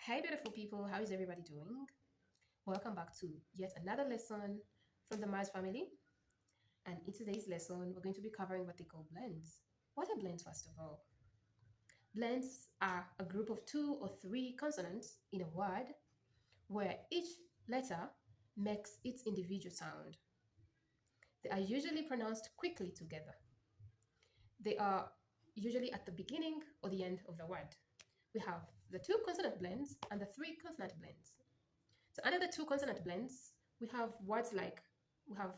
Hey, beautiful people, how is everybody doing? Welcome back to yet another lesson from the Mars family. And in today's lesson, we're going to be covering what they call blends. What are blends, first of all? Blends are a group of two or three consonants in a word where each letter makes its individual sound. They are usually pronounced quickly together. They are usually at the beginning or the end of the word. We have the two consonant blends and the three consonant blends. So under the two consonant blends, we have words like we have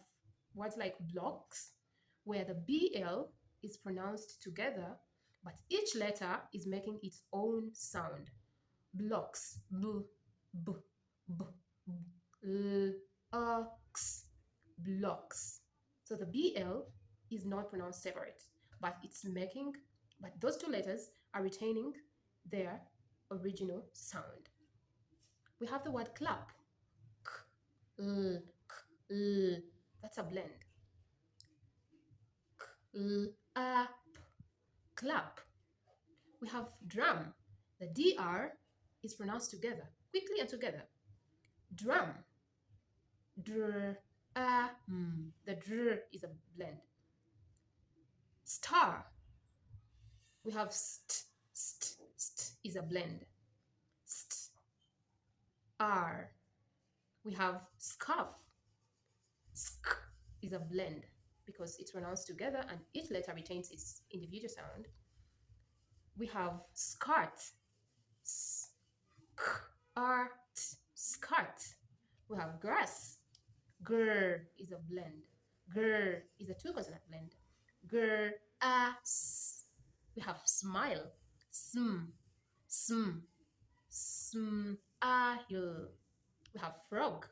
words like blocks, where the BL is pronounced together, but each letter is making its own sound. Blocks, b, b, b, b, l, x, blocks. So the BL is not pronounced separate, but but those two letters are retaining their original sound. We have the word clap. L, l. That's a blend. L, a, clap. We have drum. The DR is pronounced together, quickly and together. Drum. Dr, a, m. The dr is a blend. Star. We have st is a blend. St, r. We have scarf. Sk is a blend because it's pronounced together and each letter retains its individual sound. We have skirt. Skirt. Skirt. We have grass. Gr is a blend. Gr is a two consonant blend. Gr, as. We have smile. Sm. Sm. Smile. We have frog.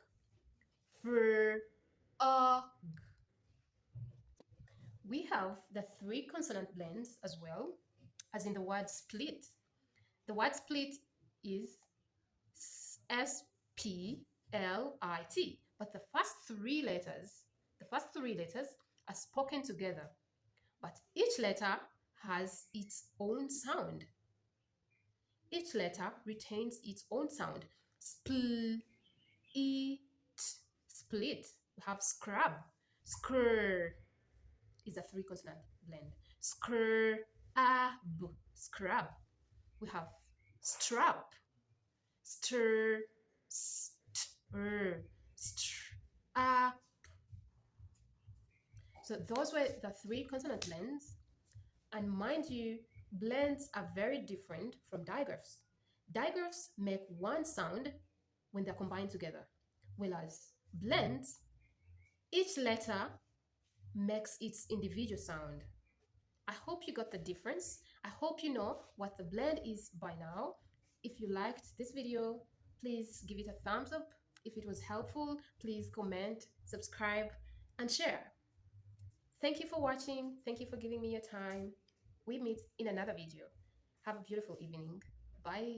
Fr. We have the three consonant blends as well as in the word split. The word split is S-P-L-I-T, but the first three letters are spoken together, but each letter has its own sound. Each letter retains its own sound. Split, split. We have scrub. Scr is a three consonant blend. Scrab, scrub. We have strap. Stir, stir, strap. So those were the three consonant blends. And mind you, blends are very different from digraphs. Digraphs make one sound when they're combined together, whereas blends, each letter makes its individual sound. I hope you got the difference. I hope you know what the blend is by now. If you liked this video, please give it a thumbs up. If it was helpful, please comment, subscribe, and share. Thank you for watching. Thank you for giving me your time. We meet in another video. Have a beautiful evening. Bye.